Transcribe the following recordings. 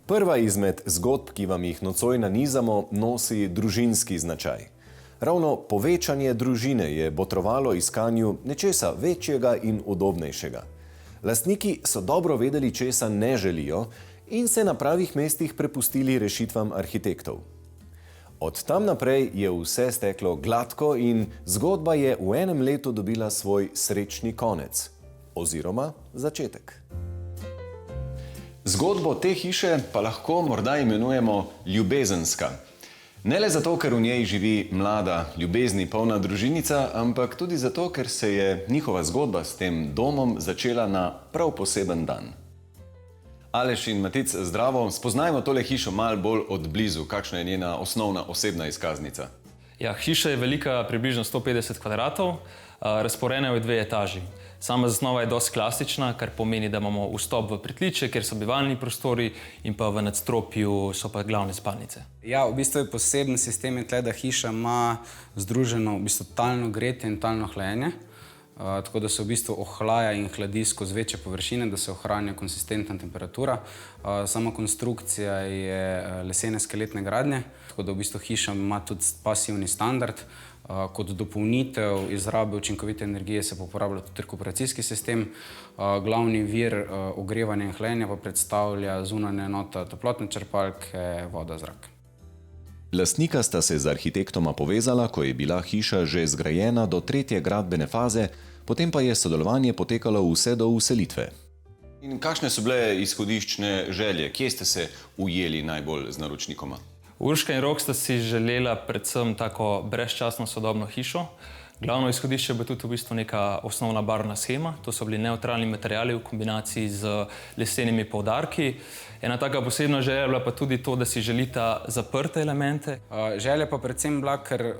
Prva izmed zgodb, ki vam jih nocoj nanizamo, nosi družinski značaj. Ravno povečanje družine je botrovalo iskanju nečesa večjega in udobnejšega. Lastniki so dobro vedeli, česa ne želijo in se na pravih mestih prepustili rešitvam arhitektov. Od tam naprej je vse steklo gladko in zgodba je v enem letu dobila svoj srečni konec. Oziroma začetek. Zgodbo te hiše pa lahko morda imenujemo ljubezenska. Ne le zato, ker v njej živi mlada, ljubezni polna družinica, ampak tudi zato, ker se je njihova zgodba s tem domom začela na prav poseben dan. Aleš in Matic, zdravo. Spoznajmo tole hišo malo bolj od blizu. Kakšna je njena osnovna osebna izkaznica? Ja, hiša je velika približno 150 kvadratov, razporejena je v 2 etaži. Sama zasnova je dosti klasična, kar pomeni, da imamo vstop v pritličje, kjer so bivalni prostori, in pa v nadstropju so pa glavne spalnice. Ja, v bistvu je poseben sistem je tle, da hiša ima združeno v bistvu talno gretje in talno hlajenje. Tako da se v bistvu ohlaja in hladi skozi večje površine, da se ohranja konsistentna temperatura. Sama konstrukcija je lesene skeletne gradnje, tako da v bistvu hiša ima tudi pasivni standard. Kot dopolnitev izrabe učinkovite energije se pa uporablja tudi rekuperacijski sistem. Glavni vir ogrevanja in hlajenja pa predstavlja zunanja enota toplotne črpalke, voda, zrak. Lastnika sta se z arhitektoma povezala, ko je bila hiša že zgrajena do 3. gradbene faze, potem pa je sodelovanje potekalo vse do vselitve. In kakšne so bile izhodiščne želje? Kje ste se ujeli najbolj z naročnikoma? Urška in Rok sta si želela predvsem tako brezčasno sodobno hišo. Glavno izhodišče je tudi v bistvu neka osnovna barvna shema. To so bili nevtralni materiali v kombinaciji z lesenimi poudarki. Ena taka posebna želja je bila pa tudi to, da si želita zaprte elemente. Želja pa predvsem bila, ker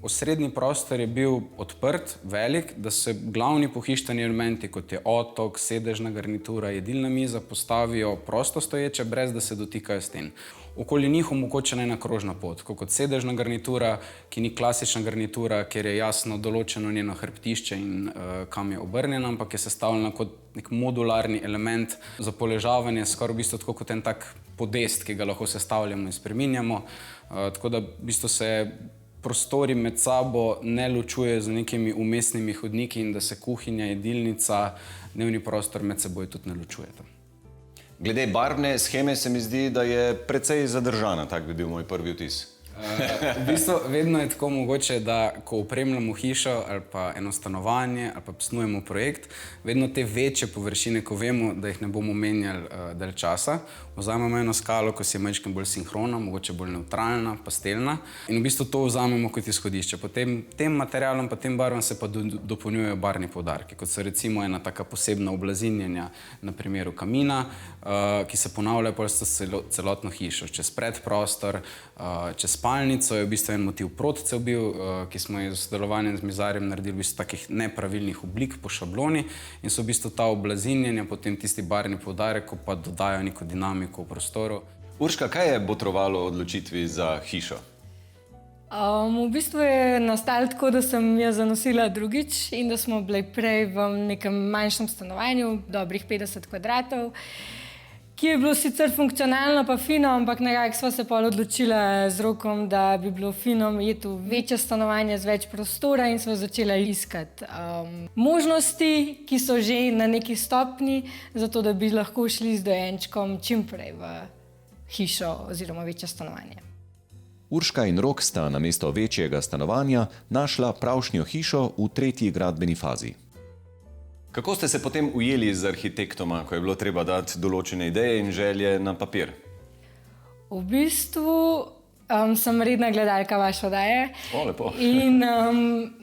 osrednji prostor je bil odprt, velik, da se glavni pohištveni elementi, kot je otok, sedežna garnitura, jedilna miza, postavijo prosto stoječe, brez da se dotikajo sten. Okoli njih omogočena ena krožna pot, kot sedežna garnitura, ki ni klasična garnitura, kjer je jasno določeno njeno hrbtišče in kam je obrnjena, ampak je sestavljena kot nek modularni element za poležavanje, skoraj v bistvu tako kot en tak podest, ki ga lahko sestavljamo in spreminjamo. Tako da v bistvu se prostori med sabo ne ločuje z nekimi umestnimi hodniki in da se kuhinja, jedilnica, dnevni prostor med seboj tudi ne ločujeta. Glede barvne sheme se mi zdi, da je precej zadržana, tak bi bil moj prvi vtis. V bistvu vedno je tako mogoče, da ko opremljamo hišo ali pa eno stanovanje ali pa snujemo projekt, vedno te večje površine, ko vemo, da jih ne bomo menjali dalj časa, vzamemo eno skalo, ko si je majčkeno bolj sinhrona, mogoče bolj nevtralna, pastelna, in v bistvu to vzamemo kot izhodišče. Potem tem materialom pa tem barvam se pa dopolnjujejo barvni poudarki, kot so recimo ena taka posebna oblazinjenja na primeru kamina, ki se ponavljajo pol s celotno hišo, čez predprostor, čez spalnico je v bistvu en motiv protcev bil, ki smo jo z sodelovanjem z mizarjem naredili v bistvu takih nepravilnih oblik po šabloni in so v bistvu ta oblazinjenja, potem tisti barvni poudarek, ko pa dodajo neko dinamiko v prostoru. Urška, kaj je botrovalo odločitvi za hišo? V bistvu je nastalo tako, da sem jo zanosila drugič in da smo bili prej v nekem manjšem stanovanju, dobrih 50 kvadratov, ki je bilo sicer funkcionalno pa fino, ampak nekako sva se pol odločila z Rokom, da bi bilo fino iti v večje stanovanje z več prostora in sva začela iskati možnosti, ki so že na neki stopni, zato da bi lahko šli z dojenčkom čim prej v hišo oziroma večje stanovanje. Urška in Rok sta namesto večjega stanovanja našla pravšnjo hišo v 3. gradbeni fazi. Kako ste se potem ujeli z arhitektoma, ko je bilo treba dati določene ideje in želje na papir? V bistvu sem redna gledalka vaše oddaje. Lepo. In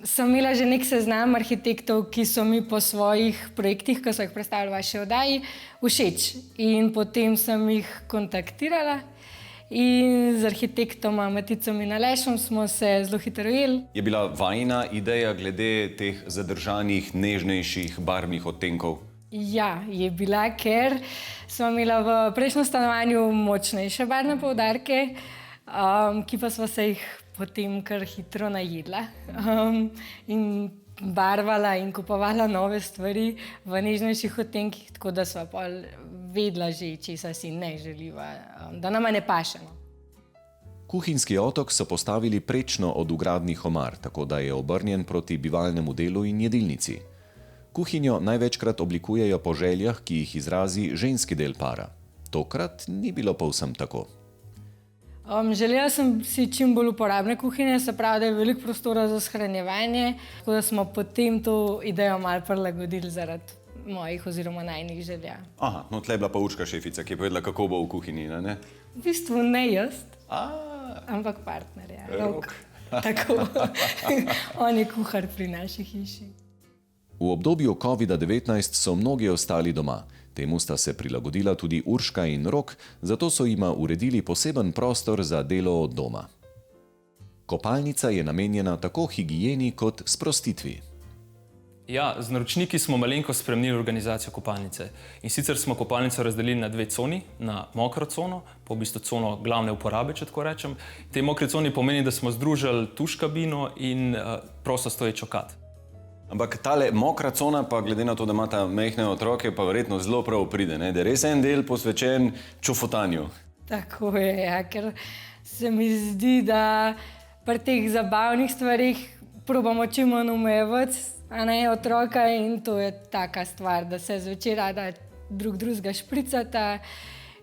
sem imela že nek seznam arhitektov, ki so mi po svojih projektih, ki so jih predstavili v vaši oddaji, všeč. In potem sem jih kontaktirala. In z arhitektoma Maticom in Alešom smo se zelo hitro ujeli. Je bila vajina ideja glede teh zadržanih, nežnejših barvnih odtenkov? Ja, je bila, ker smo imela v prejšnjem stanovanju močnejše barvne poudarke, ki pa smo se jih potem kar hitro najedla. In barvala in kupovala nove stvari v nežnejših odtenkih, tako da sva pol vedela že, česa si ne želiva, da nama ne paše. No. Kuhinjski otok so postavili prečno od vgradnih omar, tako da je obrnjen proti bivalnemu delu in jedilnici. Kuhinjo največkrat oblikujejo po željah, ki jih izrazi ženski del para. Tokrat ni bilo povsem tako. Želela sem si čim bolj uporabne kuhinje, se pravi, da je veliko prostora za shranjevanje, tako da smo potem to idejo malo prilagodili zaradi mojih oziroma najnih želja. Aha, no tle je bila pa Urška šefica, ki je povedala, kako bo v kuhinji, ne? V bistvu ne jaz, ampak partner, ja. Rok. Tako. On je kuhar pri naši hiši. V obdobju COVID-19 so mnogi ostali doma. Temu sta se prilagodila tudi Urška in Rok, zato so jima uredili poseben prostor za delo od doma. Kopalnica je namenjena tako higieni kot sprostitvi. Ja, z naročniki smo malenkost spremenili organizacijo kopalnice. In sicer smo kopalnico razdelili na dve coni, na mokro cono, pa v bistvu cono glavne uporabe, če tako rečem. Te mokre coni pomeni, da smo združili tuš kabino in prosto stoječ kad. Ampak tale mokra cona, pa glede na to, da imata majhne otroke, pa verjetno zelo prav pride, ne? Da je res en del posvečen čofotanju. Tako je, ja, ker se mi zdi, da pri teh zabavnih stvarih probamo čim manj omejevati, a ne otroka, in to je taka stvar, da se zvečer rada drugega špricata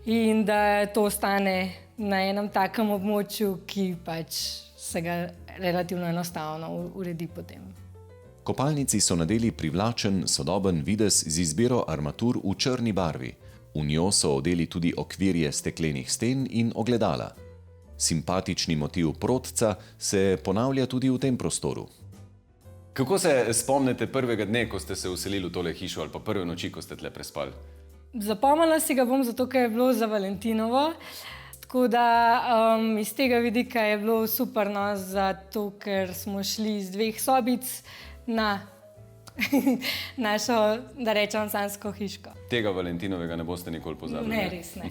in da to ostane na enem takem območju, ki pač se ga relativno enostavno uredi potem. Kopalnici so nadeli privlačen, sodoben videz z izbiro armatur v črni barvi. V njo so odeli tudi okvirje steklenih sten in ogledala. Simpatični motiv protca se ponavlja tudi v tem prostoru. Kako se spomnite prvega dne, ko ste se vselili v tole hišo, ali pa prve noči, ko ste tle prespali? Zapomnila si ga bom zato, ker je bilo za Valentinovo. Tako da iz tega vidika je bilo super, no, zato ker smo šli iz 2 sobic na našo, da rečem, sanjsko hiško. Tega Valentinovega ne boste nikoli pozabili. Ne, res ne.